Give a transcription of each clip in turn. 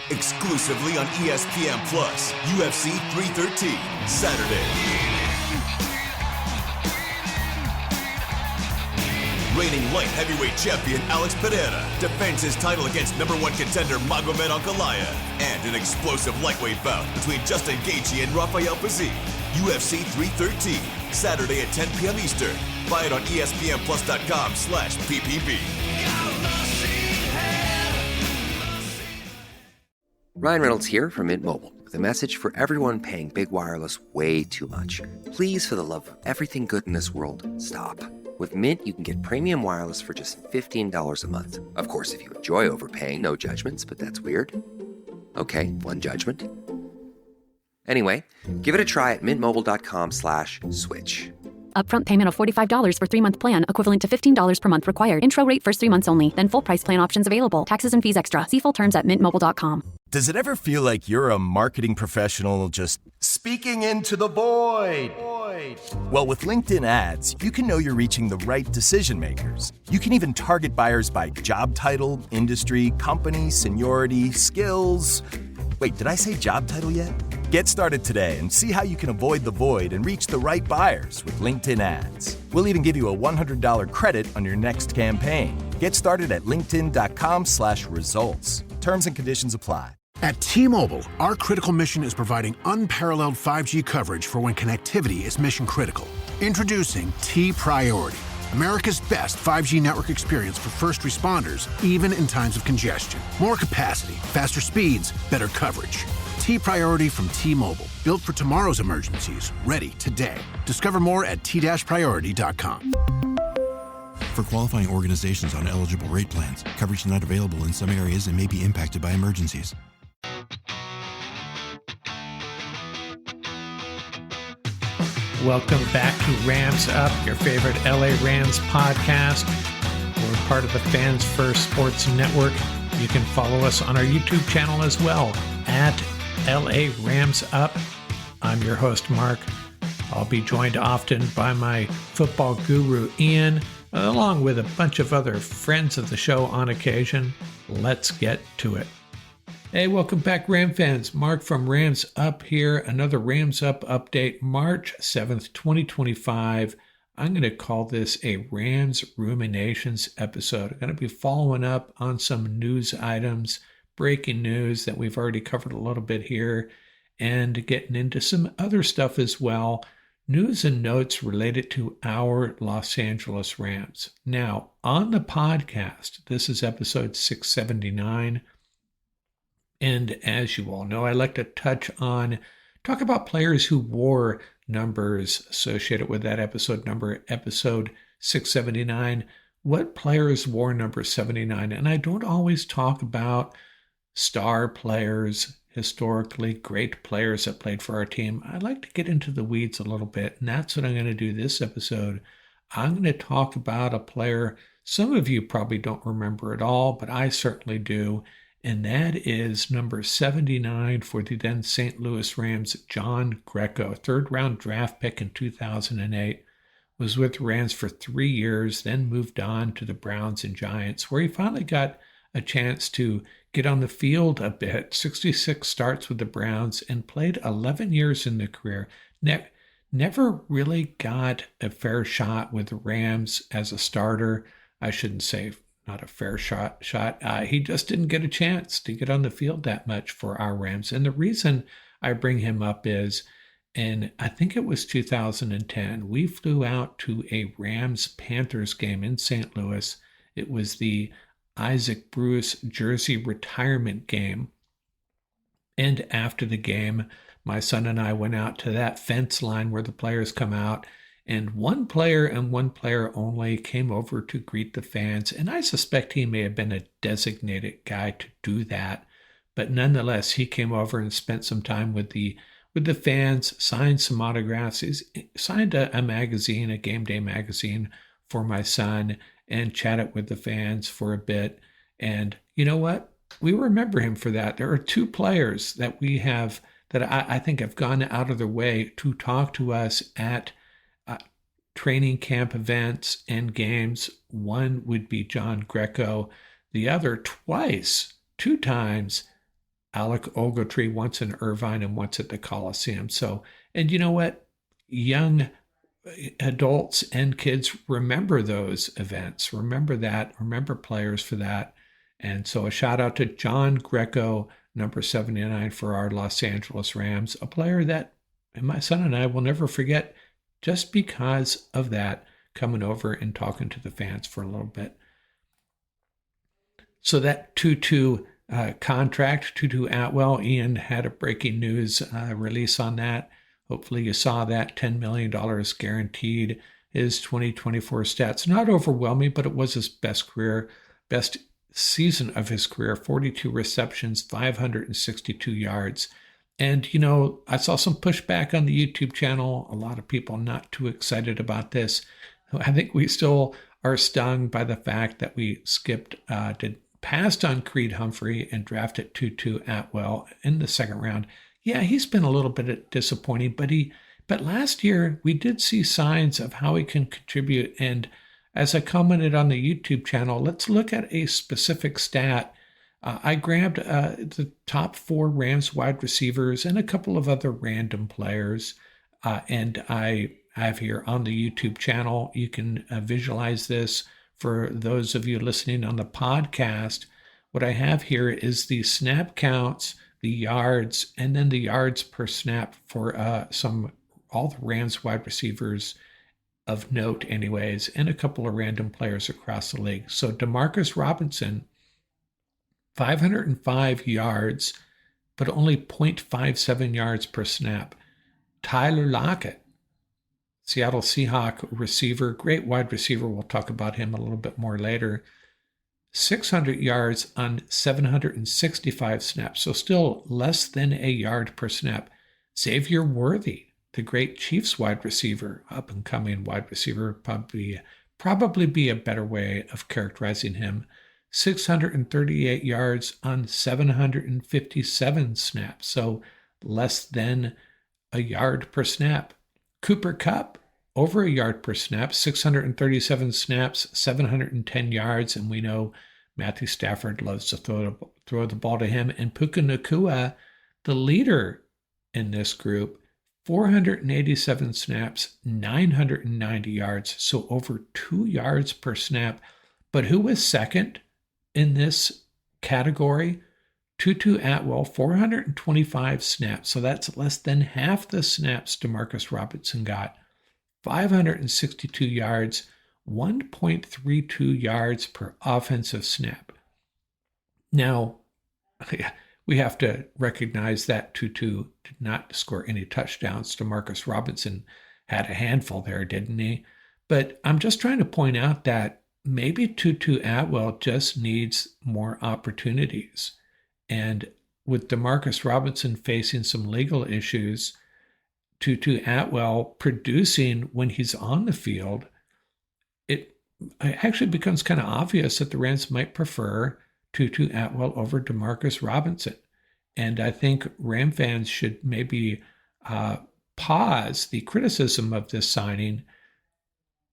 exclusively on ESPN Plus. UFC 313, Saturday. Reigning light heavyweight champion Alex Pereira defends his title against #1 contender Magomed Ankalaev, and an explosive lightweight bout between Justin Gaethje and Rafael Fiziev. UFC 313, Saturday at 10 p.m. Eastern. Buy it on ESPNplus.com/PPV. Ryan Reynolds here from Mint Mobile with a message for everyone paying big wireless way too much. Please, for the love of everything good in this world, stop. With Mint, you can get premium wireless for just $15 a month. Of course, if you enjoy overpaying, no judgments, but that's weird. Okay, one judgment. Anyway, give it a try at mintmobile.com/switch. Upfront payment of $45 for 3-month plan, equivalent to $15 per month required. Intro rate first 3 months only. Then full price plan options available. Taxes and fees extra. See full terms at mintmobile.com. Does it ever feel like you're a marketing professional just speaking into the void? Well, with LinkedIn ads, you can know you're reaching the right decision makers. You can even target buyers by job title, industry, company, seniority, skills. Wait, did I say job title yet? Get started today and see how you can avoid the void and reach the right buyers with LinkedIn ads. We'll even give you a $100 credit on your next campaign. Get started at linkedin.com/results. Terms and conditions apply. At T-Mobile, our critical mission is providing unparalleled 5G coverage for when connectivity is mission critical. Introducing T-Priority, America's best 5G network experience for first responders, even in times of congestion. More capacity, faster speeds, better coverage. T-Priority from T-Mobile, built for tomorrow's emergencies, ready today. Discover more at t-priority.com. For qualifying organizations on eligible rate plans, coverage not available in some areas and may be impacted by emergencies. Welcome back to Rams Up, your favorite LA Rams podcast. We're part of the Fans First Sports Network. You can follow us on our YouTube channel as well, at LA Rams Up. I'm your host, Mark. I'll be joined often by my football guru, Ian, along with a bunch of other friends of the show on occasion. Let's get to it. Hey, welcome back, Ram fans. Mark from Rams Up here. Another Rams Up update, March 7th, 2025. I'm going to call this a Rams Ruminations episode. I'm going to be following up on some news items, breaking news that we've already covered a little bit here, and getting into some other stuff as well. News and notes related to our Los Angeles Rams. Now, on the podcast, this is episode 679. And as you all know, I like to talk about players who wore numbers associated with that episode number, episode 679. What players wore number 79? And I don't always talk about star players, historically great players that played for our team. I like to get into the weeds a little bit, and that's what I'm going to do this episode. I'm going to talk about a player some of you probably don't remember at all, but I certainly do. And that is number 79 for the then St. Louis Rams, John Greco, third-round draft pick in 2008. Was with the Rams for 3 years, then moved on to the Browns and Giants, where he finally got a chance to get on the field a bit. 66 starts with the Browns and played 11 years in the career. Never really got a fair shot with the Rams as a starter. I shouldn't say not a fair shot. He just didn't get a chance to get on the field that much for our Rams. And the reason I bring him up is, and I think it was 2010, we flew out to a Rams-Panthers game in St. Louis. It was the Isaac Bruce jersey retirement game. And after the game, my son and I went out to that fence line where the players come out, and one player and one player only came over to greet the fans. And I suspect he may have been a designated guy to do that. But nonetheless, he came over and spent some time with the fans, signed some autographs. He signed a magazine, a game day magazine for my son, and chatted with the fans for a bit. And you know what? We remember him for that. There are two players that we have that I think have gone out of their way to talk to us at training camp events and games. One would be John Greco. The other two times, Alec Ogletree, once in Irvine and once at the Coliseum. So, and you know what? Young adults and kids remember those events, remember that, remember players for that. And so a shout out to John Greco, number 79 for our Los Angeles Rams, a player that my son and I will never forget just because of that, coming over and talking to the fans for a little bit. So that Tutu contract, Tutu Atwell, Ian had a breaking news release on that. Hopefully you saw that $10 million guaranteed. His 2024 stats, not overwhelming, but it was his best season of his career, 42 receptions, 562 yards. And, you know, I saw some pushback on the YouTube channel. A lot of people not too excited about this. I think we still are stung by the fact that we passed on Creed Humphrey and drafted Tutu Atwell in the second round. Yeah, he's been a little bit disappointing, but last year we did see signs of how he can contribute. And as I commented on the YouTube channel, let's look at a specific stat. I grabbed the top 4 Rams wide receivers and a couple of other random players, and I have here on the YouTube channel. You can visualize this for those of you listening on the podcast. What I have here is the snap counts, the yards, and then the yards per snap for all the Rams wide receivers of note anyways, and a couple of random players across the league. So DeMarcus Robinson, 505 yards, but only 0.57 yards per snap. Tyler Lockett, Seattle Seahawk receiver, great wide receiver. We'll talk about him a little bit more later. 600 yards on 765 snaps, so still less than a yard per snap. Xavier Worthy, the great Chiefs wide receiver, up-and-coming wide receiver, probably be a better way of characterizing him. 638 yards on 757 snaps, so less than a yard per snap. Cooper Kupp, over a yard per snap, 637 snaps, 710 yards, and we know Matthew Stafford loves to throw the ball to him. And Puka Nacua, the leader in this group, 487 snaps, 990 yards, so over 2 yards per snap. But who was second in this category? Tutu Atwell, 425 snaps, so that's less than half the snaps DeMarcus Robinson got. 562 yards, 1.32 yards per offensive snap. Now, we have to recognize that Tutu did not score any touchdowns. DeMarcus Robinson had a handful there, didn't he? But I'm just trying to point out that maybe Tutu Atwell just needs more opportunities. And with DeMarcus Robinson facing some legal issues, Tutu Atwell producing when he's on the field, it actually becomes kind of obvious that the Rams might prefer Tutu Atwell over DeMarcus Robinson. And I think Ram fans should maybe pause the criticism of this signing.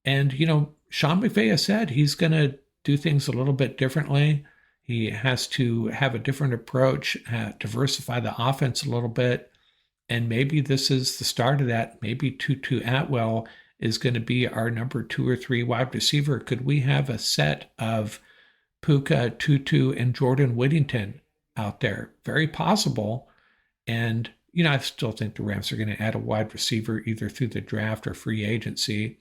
And, you know, Sean McVay has said he's going to do things a little bit differently. He has to have a different approach, diversify the offense a little bit. And maybe this is the start of that. Maybe Tutu Atwell is going to be our number 2 or 3 wide receiver. Could we have a set of Puka, Tutu, and Jordan Whittington out there? Very possible. And, you know, I still think the Rams are going to add a wide receiver either through the draft or free agency.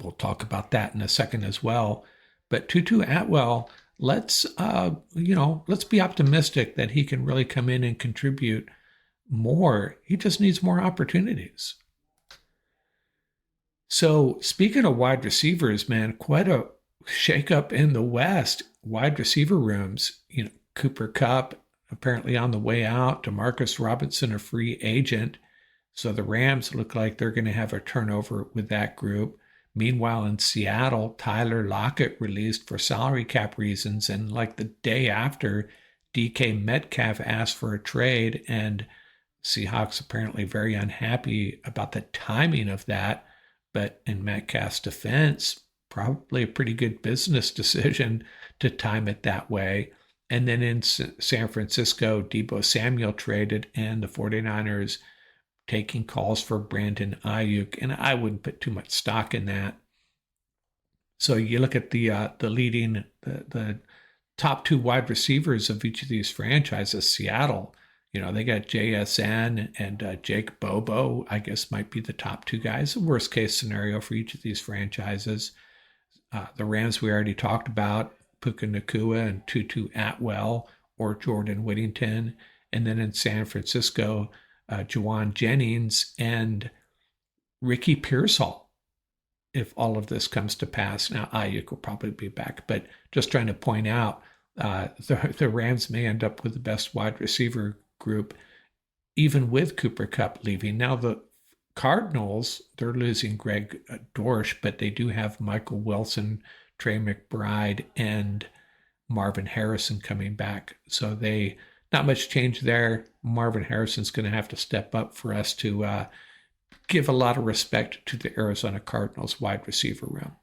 We'll talk about that in a second as well. But Tutu Atwell, let's be optimistic that he can really come in and contribute more. He just needs more opportunities. So speaking of wide receivers, man, quite a shakeup in the West wide receiver rooms. You know, Cooper Kupp apparently on the way out. DeMarcus Robinson, a free agent. So the Rams look like they're going to have a turnover with that group. Meanwhile, in Seattle, Tyler Lockett released for salary cap reasons. And like the day after, DK Metcalf asked for a trade, and Seahawks apparently very unhappy about the timing of that. But in Metcalf's defense, probably a pretty good business decision to time it that way. And then in San Francisco, Deebo Samuel traded, and the 49ers taking calls for Brandon Ayuk, and I wouldn't put too much stock in that. So you look at the top two wide receivers of each of these franchises. Seattle, they got JSN and Jake Bobo, I guess might be the top two guys. The worst case scenario for each of these franchises. The Rams we already talked about, Puka Nacua and Tutu Atwell or Jordan Whittington. And then in San Francisco, Juwan Jennings and Ricky Pearsall, if all of this comes to pass. Now, Ayuk will probably be back, but just trying to point out, the Rams may end up with the best wide receiver group, even with Cooper Kupp leaving. Now, the Cardinals, they're losing Greg Dortch, but they do have Michael Wilson, Trey McBride, and Marvin Harrison coming back. So not much change there. Marvin Harrison's going to have to step up for us to give a lot of respect to the Arizona Cardinals wide receiver room.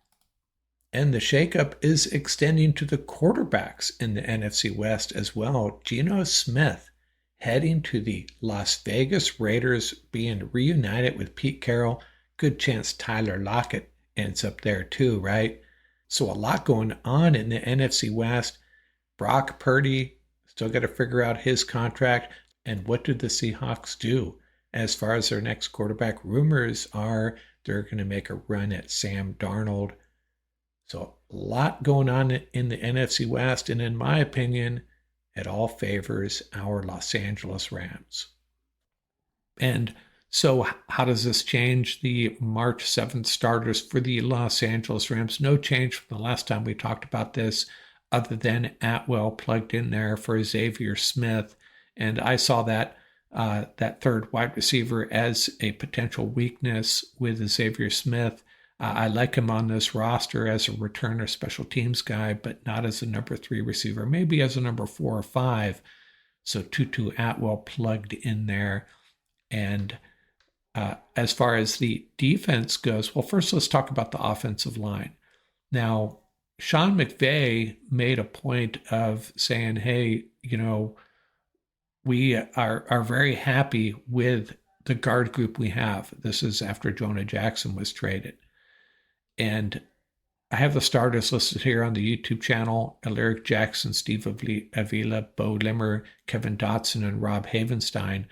And the shakeup is extending to the quarterbacks in the NFC West as well. Geno Smith heading to the Las Vegas Raiders, being reunited with Pete Carroll. Good chance Tyler Lockett ends up there too, right? So a lot going on in the NFC West. Brock Purdy, still got to figure out his contract. And what did the Seahawks do? As far as their next quarterback, rumors are they're going to make a run at Sam Darnold. So a lot going on in the NFC West. And in my opinion, it all favors our Los Angeles Rams. And so how does this change the March 7th starters for the Los Angeles Rams? No change from the last time we talked about this, other than Atwell plugged in there for Xavier Smith. And I saw that third wide receiver as a potential weakness with Xavier Smith. I like him on this roster as a returner special teams guy, but not as a number 3 receiver, maybe as a number 4 or 5. So Tutu Atwell plugged in there. And as far as the defense goes, well, first let's talk about the offensive line. Now, Sean McVay made a point of saying, hey, we are very happy with the guard group we have. This is after Jonah Jackson was traded. And I have the starters listed here on the YouTube channel: Alaric Jackson, Steve Avila, Bo Limmer, Kevin Dotson, and Rob Havenstein.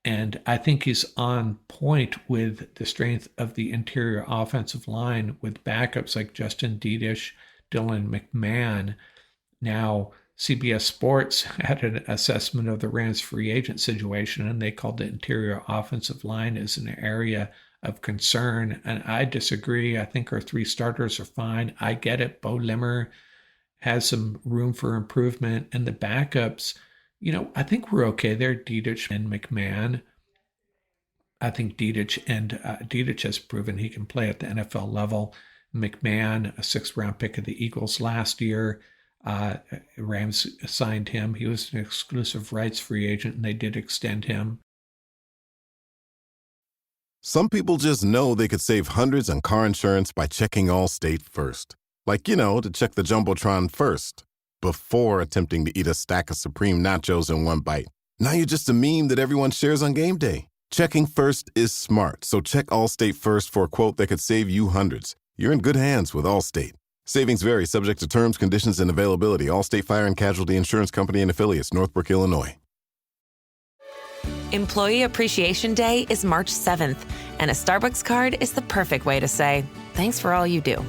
And I think he's on point with the strength of the interior offensive line with backups like Justin Diedish, Dylan McMahon. Now, CBS Sports had an assessment of the Rams free agent situation, and they called the interior offensive line as an area of concern. And I disagree. I think our 3 starters are fine. I get it. Bo Limmer has some room for improvement. And the backups, I think we're okay there. Diedish and McMahon. I think Diedish has proven he can play at the NFL level. McMahon, a 6th-round pick of the Eagles last year. Rams signed him. He was an exclusive rights free agent, and they did extend him. Some people just know they could save hundreds on car insurance by checking Allstate first. Like, to check the Jumbotron first, before attempting to eat a stack of Supreme nachos in one bite. Now you're just a meme that everyone shares on game day. Checking first is smart, so check Allstate first for a quote that could save you hundreds. You're in good hands with Allstate. Savings vary, subject to terms, conditions, and availability. Allstate Fire and Casualty Insurance Company and Affiliates, Northbrook, Illinois. Employee Appreciation Day is March 7th, and a Starbucks card is the perfect way to say, thanks for all you do.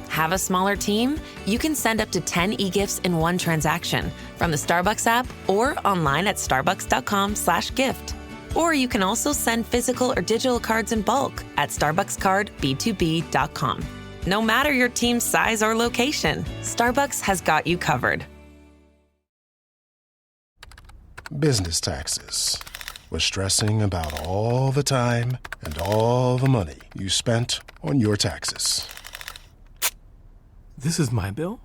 Have a smaller team? You can send up to 10 e-gifts in one transaction from the Starbucks app or online at starbucks.com/gift. Or you can also send physical or digital cards in bulk at starbuckscardb2b.com. No matter your team's size or location, Starbucks has got you covered. Business taxes. We're stressing about all the time and all the money you spent on your taxes. This is my bill?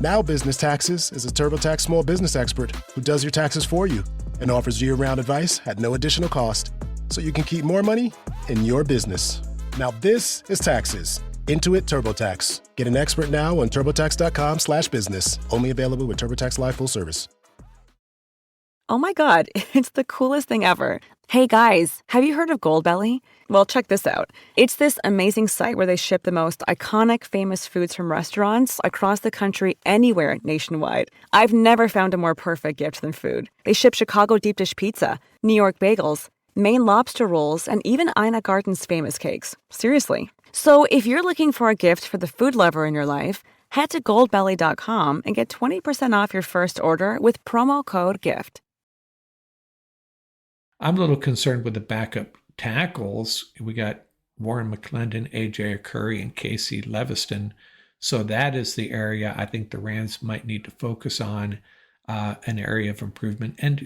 Now Business Taxes is a TurboTax small business expert who does your taxes for you and offers year-round advice at no additional cost, so you can keep more money in your business. Now this is taxes. Intuit TurboTax. Get an expert now on TurboTax.com/business. Only available with TurboTax Live Full Service. Oh my God, it's the coolest thing ever. Hey guys, have you heard of Goldbelly? Well, check this out. It's this amazing site where they ship the most iconic famous foods from restaurants across the country, anywhere nationwide. I've never found a more perfect gift than food. They ship Chicago deep dish pizza, New York bagels, Maine lobster rolls, and even Ina Garten's famous cakes. Seriously. So if you're looking for a gift for the food lover in your life, head to goldbelly.com and get 20% off your first order with promo code GIFT. I'm a little concerned with the backup tackles. We got Warren McClendon, AJ Curry, and Casey Leviston. So that is the area I think the Rams might need to focus on, an area of improvement. And,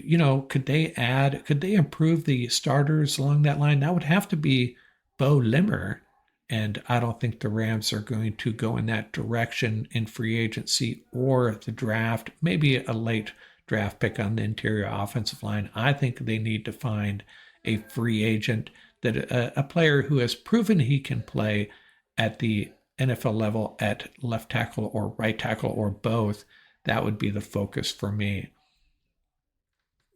could they improve the starters along that line? That would have to be Bo Limmer. And I don't think the Rams are going to go in that direction in free agency or the draft, maybe a late draft pick on the interior offensive line. I think they need to find a free agent, that a player who has proven he can play at the NFL level at left tackle or right tackle or both. That would be the focus for me.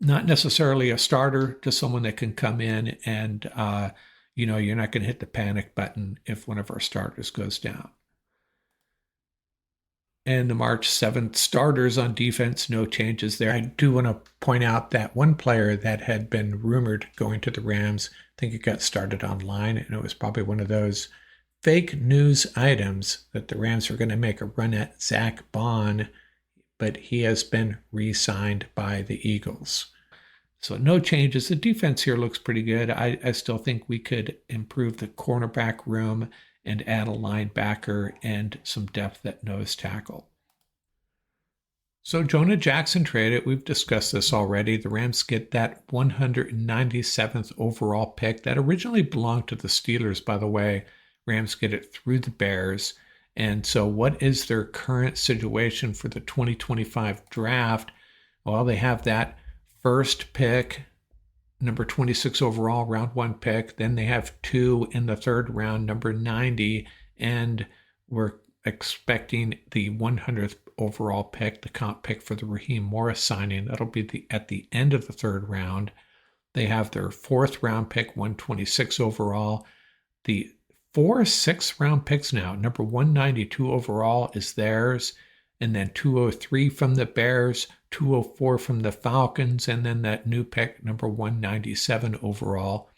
Not necessarily a starter, just someone that can come in and, you're not going to hit the panic button if one of our starters goes down. And the March 7th starters on defense, no changes there. I do want to point out that one player that had been rumored going to the Rams, I think it got started online, and it was probably one of those fake news items that the Rams were going to make a run at Zach Bond, but he has been re-signed by the Eagles. So no changes. The defense here looks pretty good. I still think we could improve the cornerback room and add a linebacker and some depth at nose tackle. So Jonah Jackson traded. We've discussed this already. The Rams get that 197th overall pick that originally belonged to the Steelers, by the way. Rams get it through the Bears. And so what is their current situation for the 2025 draft? Well, they have that first pick, number 26 overall, round 1 pick. Then they have 2 in the 3rd round, number 90. And we're expecting the 100th overall pick, the comp pick for the Raheem Morris signing. That'll be at the end of the 3rd round. They have their 4th round pick, 126 overall. The 4 6th round picks now. Number 192 overall is theirs. And then 203 from the Bears, 204 from the Falcons, and then that new pick, number 197 overall.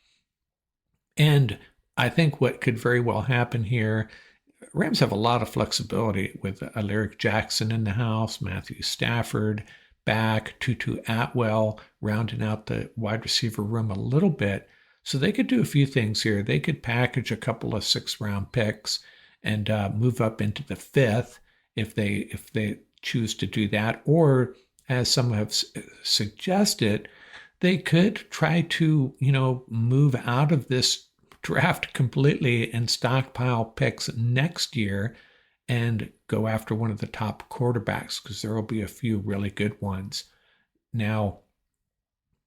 And I think what could very well happen here, Rams have a lot of flexibility with Alaric Jackson in the house, Matthew Stafford back, Tutu Atwell rounding out the wide receiver room a little bit. So they could do a few things here. They could package a couple of 6th-round picks and move up into the 5th. If they choose to do that, or as some have suggested, they could try to, move out of this draft completely and stockpile picks next year and go after one of the top quarterbacks, because there will be a few really good ones. Now,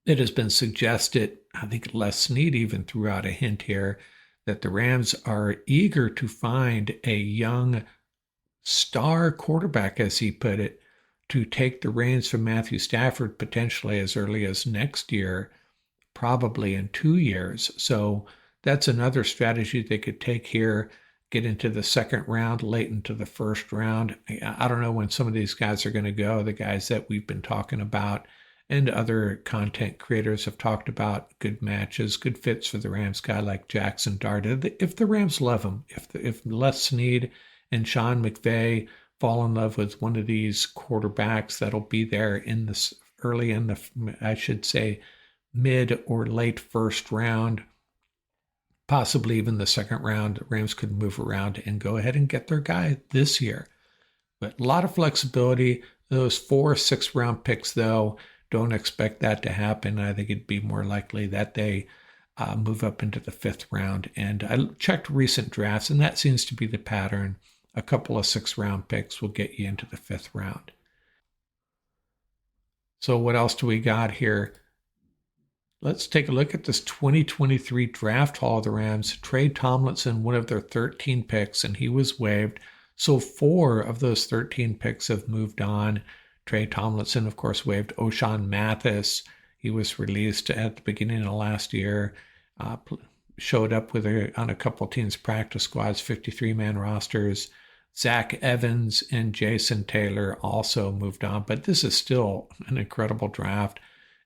it has been suggested, I think Les Snead even threw out a hint here, that the Rams are eager to find a young star quarterback, as he put it, to take the reins from Matthew Stafford potentially as early as next year, probably in 2 years. So that's another strategy they could take here, get into the 2nd round, late into the 1st round. I don't know when some of these guys are going to go, the guys that we've been talking about and other content creators have talked about, good matches, good fits for the Rams, guy like Jackson Dart. If the Rams love him, if Les Snead and Sean McVay fall in love with one of these quarterbacks that'll be there in this early in the, I should say, mid or late 1st round, possibly even the 2nd round, the Rams could move around and go ahead and get their guy this year. But a lot of flexibility. Those 4 6th-round picks, though, don't expect that to happen. I think it'd be more likely that they move up into the 5th round. And I checked recent drafts, and that seems to be the pattern. A couple of 6th-round picks will get you into the 5th round. So what else do we got here? let's take a look at this 2023 draft haul of the Rams. Trey Tomlinson, one of their 13 picks, and he was waived. So 4 of those 13 picks have moved on. Trey Tomlinson, of course, waived. O'Shawn Mathis, he was released at the beginning of last year. Showed up on a couple teams' practice squads, 53-man rosters. Zach Evans and Jason Taylor also moved on, but this is still an incredible draft.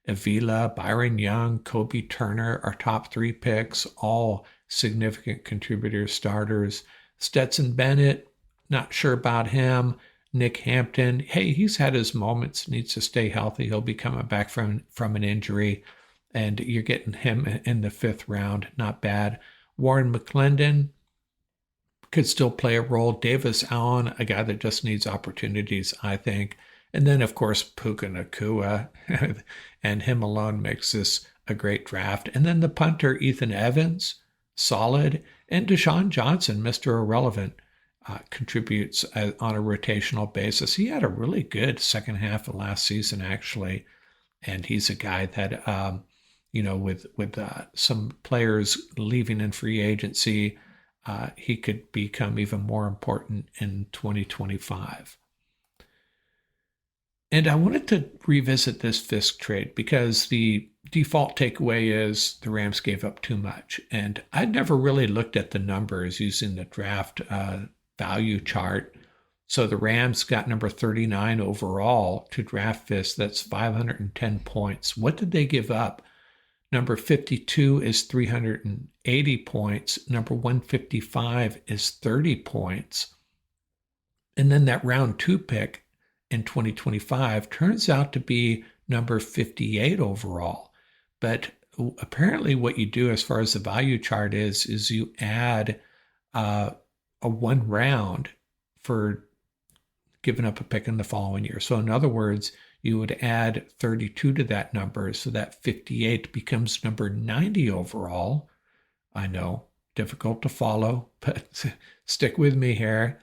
Avila, Byron Young, Kobe Turner, our top 3 picks, all significant contributors, starters. Stetson Bennett, not sure about him. Nick Hampton, hey, he's had his moments, needs to stay healthy. He'll be coming back from an injury, and you're getting him in the 5th round. Not bad. Warren McClendon could still play a role. Davis Allen, a guy that just needs opportunities, I think. And then, of course, Puka Nacua, and him alone makes this a great draft. And then the punter, Ethan Evans, solid. And Deshaun Johnson, Mr. Irrelevant, contributes on a rotational basis. He had a really good second half of last season, actually. And he's a guy that, with some players leaving in free agency, he could become even more important in 2025. And I wanted to revisit this Fisk trade because the default takeaway is the Rams gave up too much. And I'd never really looked at the numbers using the draft value chart. So the Rams got number 39 overall to draft Fisk. That's 510 points. What did they give up? Number 52 is 380 points. Number 155 is 30 points. And then that round 2 pick in 2025 turns out to be number 58 overall. But apparently what you do as far as the value chart is you add a 1 round for giving up a pick in the following year. So in other words, you would add 32 to that number, so that 58 becomes number 90 overall. I know, difficult to follow, but stick with me here.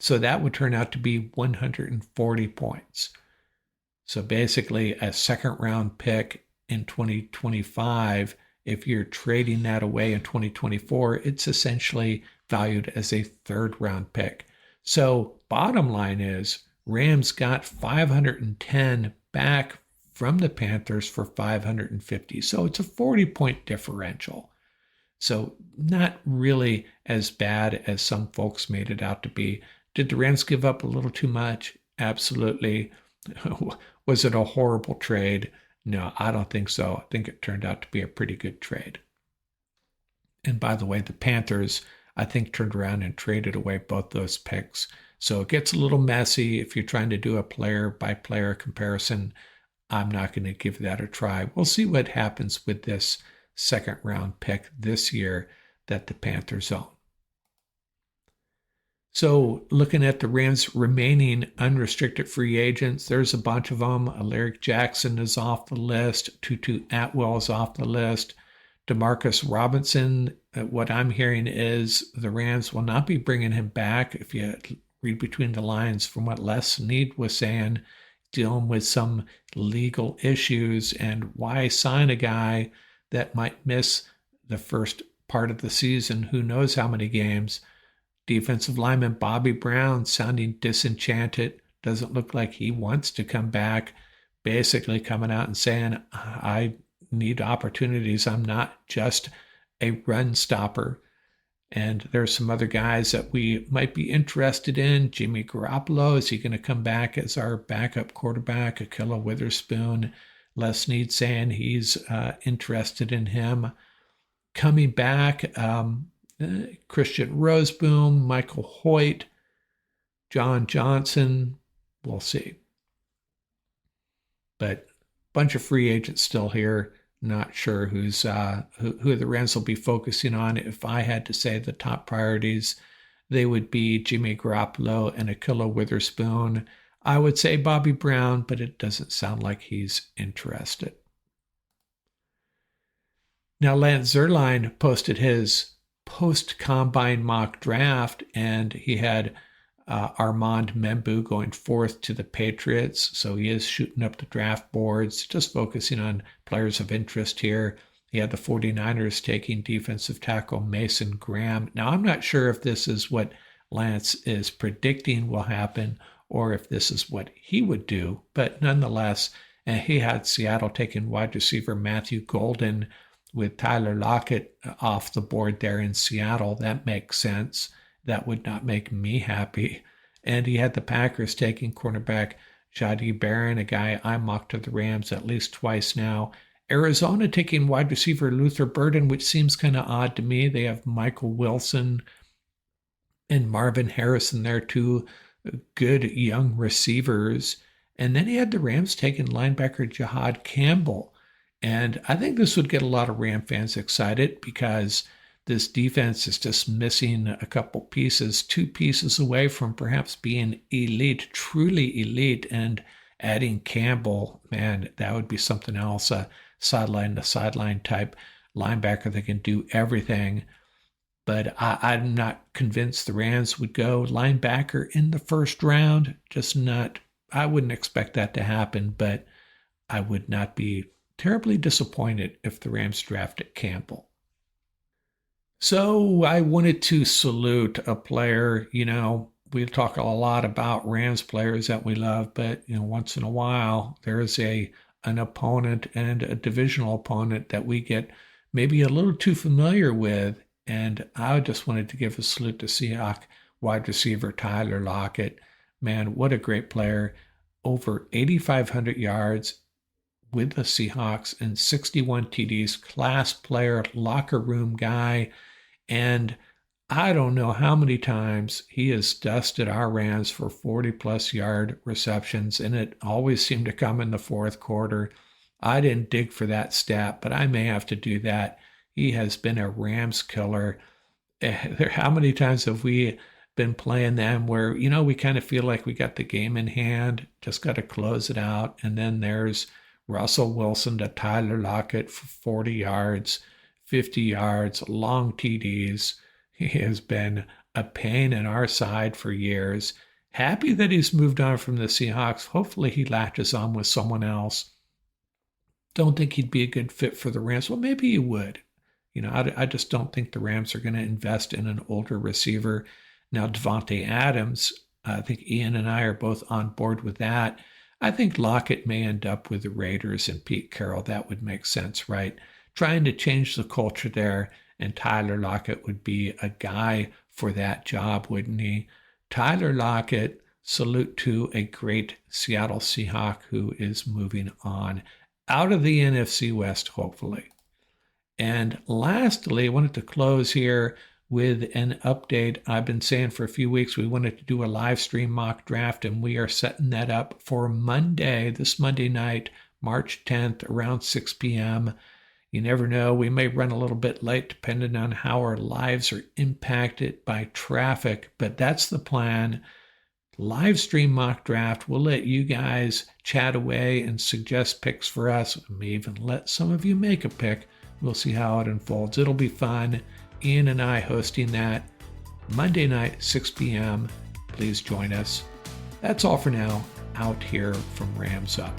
So that would turn out to be 140 points. So basically a second round pick in 2025, if you're trading that away in 2024, it's essentially valued as a 3rd round pick. So bottom line is Rams got 510 back from the Panthers for 550. So it's a 40-point differential. So not really as bad as some folks made it out to be. Did the Rams give up a little too much? Absolutely. Was it a horrible trade? No, I don't think so. I think it turned out to be a pretty good trade. And by the way, the Panthers, I think, turned around and traded away both those picks. So it gets a little messy if you're trying to do a player-by-player comparison. I'm not going to give that a try. We'll see what happens with this second-round pick this year that the Panthers own. So looking at the Rams' remaining unrestricted free agents, there's a bunch of them. Alaric Jackson is off the list. Tutu Atwell is off the list. Demarcus Robinson, what I'm hearing is the Rams will not be bringing him back. If you read between the lines from what Les Snead was saying, dealing with some legal issues, and why sign a guy that might miss the first part of the season, who knows how many games. Defensive lineman Bobby Brown sounding disenchanted, doesn't look like he wants to come back, basically coming out and saying, I need opportunities. I'm not just a run stopper. And there's some other guys that we might be interested in. Jimmy Garoppolo, is he going to come back as our backup quarterback? Akilla Witherspoon, Les Snead saying he's interested in him. Coming back, Christian Roseboom, Michael Hoyt, John Johnson, we'll see. But a bunch of free agents still here. Not sure who the Rams will be focusing on. If I had to say the top priorities, they would be Jimmy Garoppolo and Akilla Witherspoon. I would say Bobby Brown, but it doesn't sound like he's interested. Now, Lance Zierlein posted his post-combine mock draft, and he had Armand Membu going fourth to the Patriots. So he is shooting up the draft boards, just focusing on players of interest here. He had the 49ers taking defensive tackle Mason Graham. Now, I'm not sure if this is what Lance is predicting will happen or if this is what he would do, but nonetheless, he had Seattle taking wide receiver Matthew Golden with Tyler Lockett off the board there in Seattle. That makes sense. That would not make me happy. And he had the Packers taking cornerback Jahdae Barron, a guy I mocked to the Rams at least twice now. Arizona taking wide receiver Luther Burden, which seems kind of odd to me. They have Michael Wilson and Marvin Harrison there, two good young receivers. And then he had the Rams taking linebacker Jihad Campbell. And I think this would get a lot of Ram fans excited because this defense is just missing a couple pieces, 2 pieces away from perhaps being elite, truly elite. And adding Campbell, man, that would be something else, a sideline-to-sideline type linebacker that can do everything. But I'm not convinced the Rams would go linebacker in the first round. Just not, I wouldn't expect that to happen, but I would not be terribly disappointed if the Rams drafted Campbell. So I wanted to salute a player. We talk a lot about Rams players that we love, but once in a while there's an opponent and a divisional opponent that we get maybe a little too familiar with. And I just wanted to give a salute to Seahawk wide receiver Tyler Lockett. Man, what a great player. Over 8,500 yards with the Seahawks and 61 TDs, class player, locker room guy. And I don't know how many times he has dusted our Rams for 40-plus yard receptions, and it always seemed to come in the fourth quarter. I didn't dig for that stat, but I may have to do that. He has been a Rams killer. How many times have we been playing them where, we kind of feel like we got the game in hand, just got to close it out, and then there's Russell Wilson to Tyler Lockett for 40 yards, 50 yards, long TDs. He has been a pain in our side for years. Happy that he's moved on from the Seahawks. Hopefully he latches on with someone else. Don't think he'd be a good fit for the Rams. Well, maybe he would. I just don't think the Rams are going to invest in an older receiver. Now, Devontae Adams, I think Ian and I are both on board with that. I think Lockett may end up with the Raiders and Pete Carroll. That would make sense, right? Trying to change the culture there, and Tyler Lockett would be a guy for that job, wouldn't he? Tyler Lockett, salute to a great Seattle Seahawk who is moving on out of the NFC West, hopefully. And lastly, I wanted to close here with an update. I've been saying for a few weeks we wanted to do a live stream mock draft, and we are setting that up for Monday, this Monday night, March 10th, around 6 p.m. You never know, we may run a little bit late depending on how our lives are impacted by traffic, but that's the plan. Live stream mock draft. We'll let you guys chat away and suggest picks for us. We may even let some of you make a pick. We'll see how it unfolds. It'll be fun. Ian and I hosting that Monday night, 6 p.m. Please join us. That's all for now. Out here from Rams Up.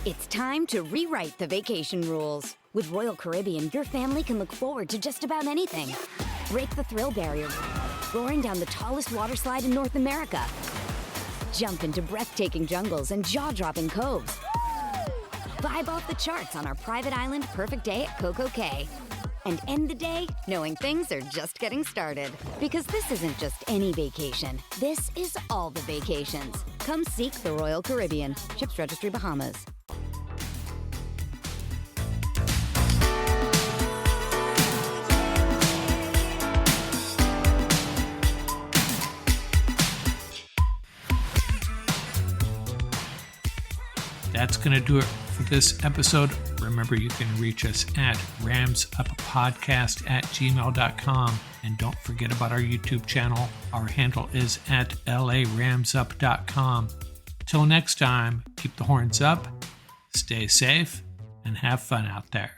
It's time to rewrite the vacation rules. With Royal Caribbean, your family can look forward to just about anything. Break the thrill barrier, roaring down the tallest water slide in North America. Jump into breathtaking jungles and jaw-dropping coves. Vibe off the charts on our private island Perfect Day at Coco Cay. And end the day knowing things are just getting started. Because this isn't just any vacation. This is all the vacations. Come seek the Royal Caribbean. Ships Registry, Bahamas. That's going to do it for this episode. Remember, you can reach us at ramsuppodcast@gmail.com. And don't forget about our YouTube channel. Our handle is at laramsup.com. Till next time, keep the horns up, stay safe, and have fun out there.